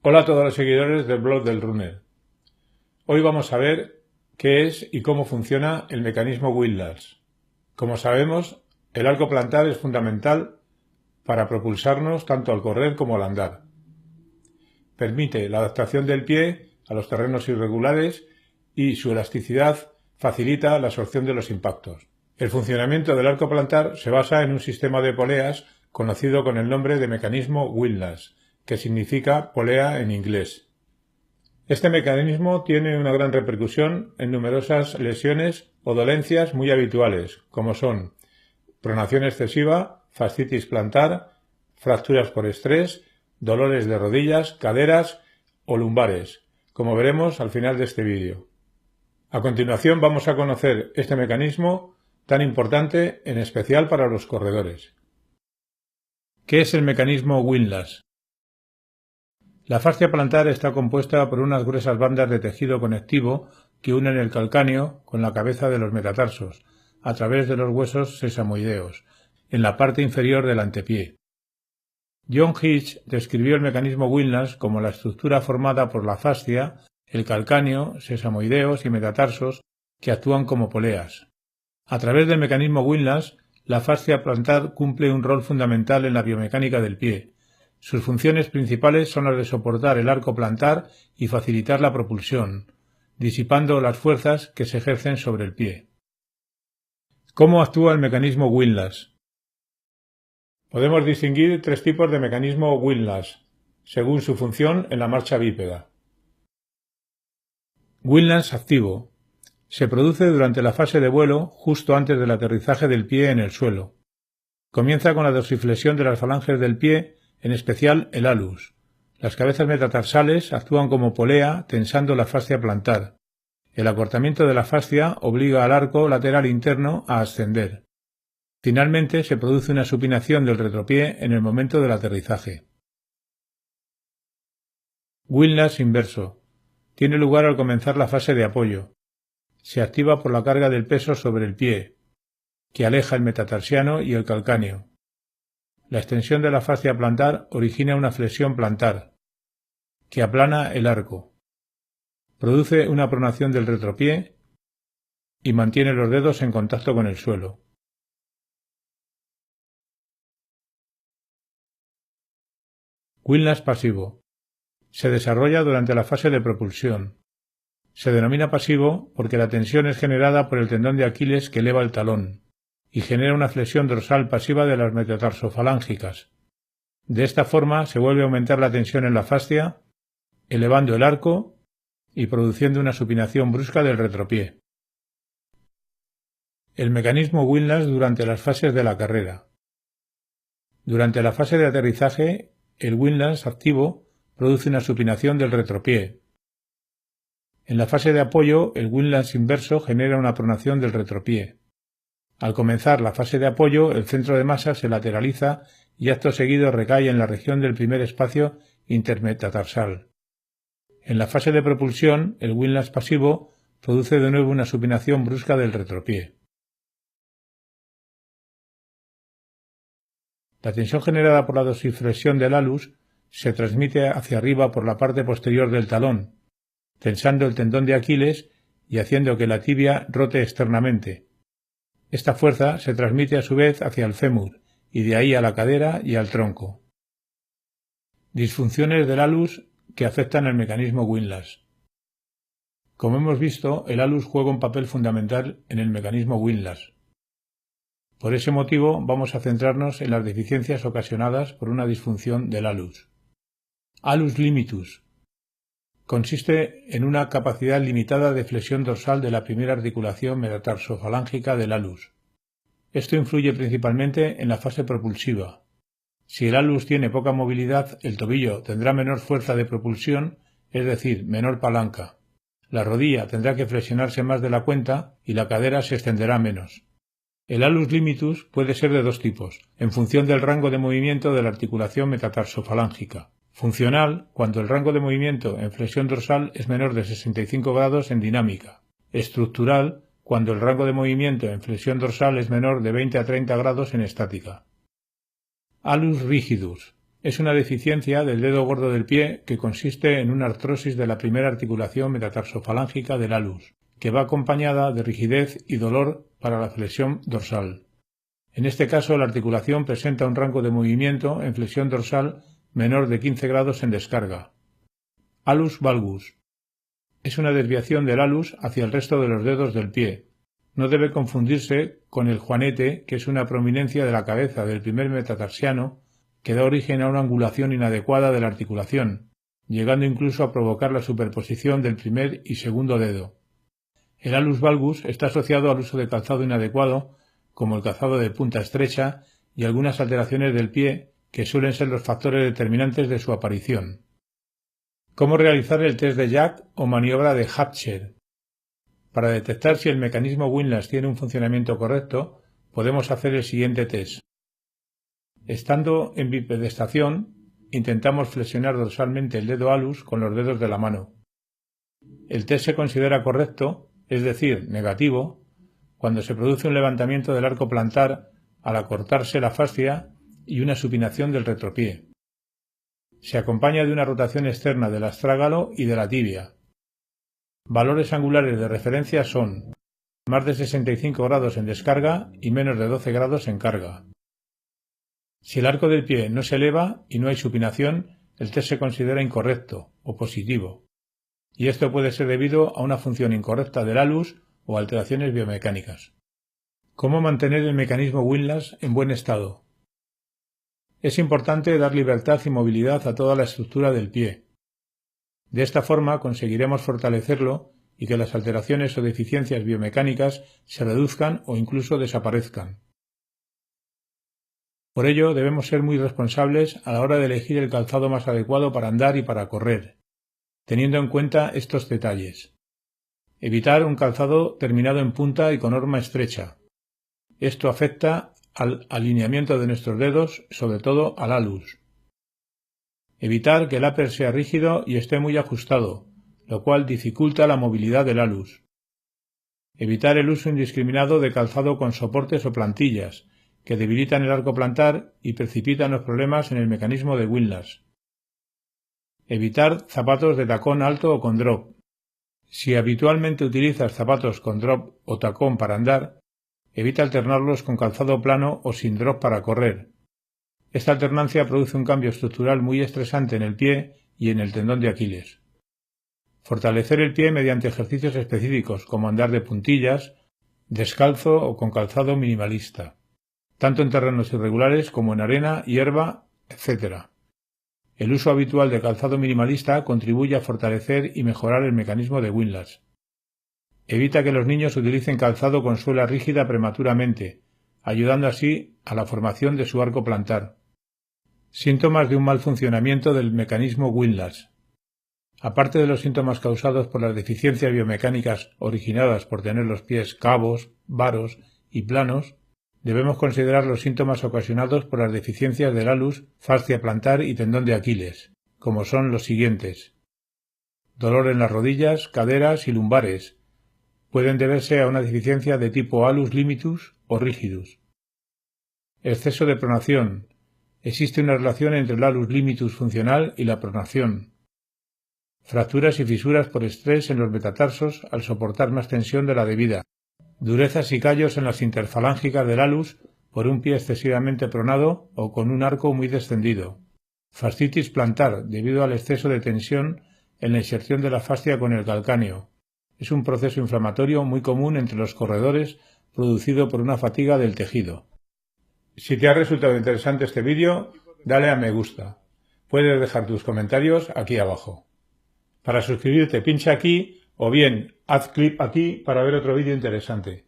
Hola a todos los seguidores del blog del Runner. Hoy vamos a ver qué es y cómo funciona el mecanismo Windlass. Como sabemos, el arco plantar es fundamental para propulsarnos tanto al correr como al andar. Permite la adaptación del pie a los terrenos irregulares y su elasticidad facilita la absorción de los impactos. El funcionamiento del arco plantar se basa en un sistema de poleas conocido con el nombre de mecanismo Windlass, que significa polea en inglés. Este mecanismo tiene una gran repercusión en numerosas lesiones o dolencias muy habituales, como son pronación excesiva, fascitis plantar, fracturas por estrés, dolores de rodillas, caderas o lumbares, como veremos al final de este vídeo. A continuación vamos a conocer este mecanismo tan importante, en especial para los corredores. ¿Qué es el mecanismo Windlass? La fascia plantar está compuesta por unas gruesas bandas de tejido conectivo que unen el calcáneo con la cabeza de los metatarsos, a través de los huesos sesamoideos, en la parte inferior del antepié. John Hitch describió el mecanismo Windlass como la estructura formada por la fascia, el calcáneo, sesamoideos y metatarsos que actúan como poleas. A través del mecanismo Windlass, la fascia plantar cumple un rol fundamental en la biomecánica del pie. Sus funciones principales son las de soportar el arco plantar y facilitar la propulsión, disipando las fuerzas que se ejercen sobre el pie. ¿Cómo actúa el mecanismo Windlass? Podemos distinguir tres tipos de mecanismo Windlass, según su función en la marcha bípeda. Windlass activo. Se produce durante la fase de vuelo, justo antes del aterrizaje del pie en el suelo. Comienza con la dorsiflexión de las falanges del pie, en especial el halus. Las cabezas metatarsales actúan como polea tensando la fascia plantar. El acortamiento de la fascia obliga al arco lateral interno a ascender. Finalmente se produce una supinación del retropié en el momento del aterrizaje. Windlass inverso. Tiene lugar al comenzar la fase de apoyo. Se activa por la carga del peso sobre el pie, que aleja el metatarsiano y el calcáneo. La extensión de la fascia plantar origina una flexión plantar, que aplana el arco. Produce una pronación del retropié y mantiene los dedos en contacto con el suelo. Windlass pasivo. Se desarrolla durante la fase de propulsión. Se denomina pasivo porque la tensión es generada por el tendón de Aquiles que eleva el talón y genera una flexión dorsal pasiva de las metatarsofalángicas. De esta forma se vuelve a aumentar la tensión en la fascia, elevando el arco y produciendo una supinación brusca del retropié. El mecanismo Windlass durante las fases de la carrera. Durante la fase de aterrizaje, el Windlass activo produce una supinación del retropié. En la fase de apoyo, el Windlass inverso genera una pronación del retropié. Al comenzar la fase de apoyo, el centro de masa se lateraliza y acto seguido recae en la región del primer espacio intermetatarsal. En la fase de propulsión, el Windlass pasivo produce de nuevo una supinación brusca del retropié. La tensión generada por la dorsiflexión del halus se transmite hacia arriba por la parte posterior del talón, tensando el tendón de Aquiles y haciendo que la tibia rote externamente. Esta fuerza se transmite a su vez hacia el fémur y de ahí a la cadera y al tronco. Disfunciones del halus que afectan el mecanismo Windlass. Como hemos visto, el halus juega un papel fundamental en el mecanismo Windlass. Por ese motivo vamos a centrarnos en las deficiencias ocasionadas por una disfunción del halus. Halus limitus. Consiste en una capacidad limitada de flexión dorsal de la primera articulación metatarsofalángica del halus. Esto influye principalmente en la fase propulsiva. Si el halus tiene poca movilidad, el tobillo tendrá menor fuerza de propulsión, es decir, menor palanca. La rodilla tendrá que flexionarse más de la cuenta y la cadera se extenderá menos. El halus limitus puede ser de dos tipos, en función del rango de movimiento de la articulación metatarsofalángica. Funcional, cuando el rango de movimiento en flexión dorsal es menor de 65 grados en dinámica. Estructural, cuando el rango de movimiento en flexión dorsal es menor de 20 a 30 grados en estática. Halus rigidus. Es una deficiencia del dedo gordo del pie que consiste en una artrosis de la primera articulación metatarsofalángica del alus, que va acompañada de rigidez y dolor para la flexión dorsal. En este caso, la articulación presenta un rango de movimiento en flexión dorsal menor de 15 grados en descarga. Alus valgus. Es una desviación del alus hacia el resto de los dedos del pie. No debe confundirse con el juanete, que es una prominencia de la cabeza del primer metatarsiano que da origen a una angulación inadecuada de la articulación, llegando incluso a provocar la superposición del primer y segundo dedo. El alus valgus está asociado al uso de calzado inadecuado, como el calzado de punta estrecha y algunas alteraciones del pie, que suelen ser los factores determinantes de su aparición. ¿Cómo realizar el test de Jack o maniobra de Hapcher? Para detectar si el mecanismo Windlass tiene un funcionamiento correcto, podemos hacer el siguiente test. Estando en bipedestación, intentamos flexionar dorsalmente el dedo alus con los dedos de la mano. El test se considera correcto, es decir, negativo, cuando se produce un levantamiento del arco plantar al acortarse la fascia y una supinación del retropié. Se acompaña de una rotación externa del astrágalo y de la tibia. Valores angulares de referencia son más de 65 grados en descarga y menos de 12 grados en carga. Si el arco del pie no se eleva y no hay supinación, el test se considera incorrecto o positivo, y esto puede ser debido a una función incorrecta del alus o alteraciones biomecánicas. ¿Cómo mantener el mecanismo Windlass en buen estado? Es importante dar libertad y movilidad a toda la estructura del pie. De esta forma conseguiremos fortalecerlo y que las alteraciones o deficiencias biomecánicas se reduzcan o incluso desaparezcan. Por ello debemos ser muy responsables a la hora de elegir el calzado más adecuado para andar y para correr, teniendo en cuenta estos detalles. Evitar un calzado terminado en punta y con horma estrecha. Esto afecta al alineamiento de nuestros dedos, sobre todo al alus. Evitar que el upper sea rígido y esté muy ajustado, lo cual dificulta la movilidad del alus. Evitar el uso indiscriminado de calzado con soportes o plantillas, que debilitan el arco plantar y precipitan los problemas en el mecanismo de Windlass. Evitar zapatos de tacón alto o con drop. Si habitualmente utilizas zapatos con drop o tacón para andar, evita alternarlos con calzado plano o sin drop para correr. Esta alternancia produce un cambio estructural muy estresante en el pie y en el tendón de Aquiles. Fortalecer el pie mediante ejercicios específicos como andar de puntillas, descalzo o con calzado minimalista, tanto en terrenos irregulares como en arena, hierba, etc. El uso habitual de calzado minimalista contribuye a fortalecer y mejorar el mecanismo de Windlass. Evita que los niños utilicen calzado con suela rígida prematuramente, ayudando así a la formación de su arco plantar. Síntomas de un mal funcionamiento del mecanismo Windlass. Aparte de los síntomas causados por las deficiencias biomecánicas originadas por tener los pies cabos, varos y planos, debemos considerar los síntomas ocasionados por las deficiencias del alus, fascia plantar y tendón de Aquiles, como son los siguientes. Dolor en las rodillas, caderas y lumbares. Pueden deberse a una deficiencia de tipo alus limitus o rigidus. Exceso de pronación. Existe una relación entre el alus limitus funcional y la pronación. Fracturas y fisuras por estrés en los metatarsos al soportar más tensión de la debida. Durezas y callos en las interfalángicas del alus por un pie excesivamente pronado o con un arco muy descendido. Fascitis plantar debido al exceso de tensión en la inserción de la fascia con el calcáneo. Es un proceso inflamatorio muy común entre los corredores producido por una fatiga del tejido. Si te ha resultado interesante este vídeo, dale a me gusta. Puedes dejar tus comentarios aquí abajo. Para suscribirte pincha aquí o bien haz clic aquí para ver otro vídeo interesante.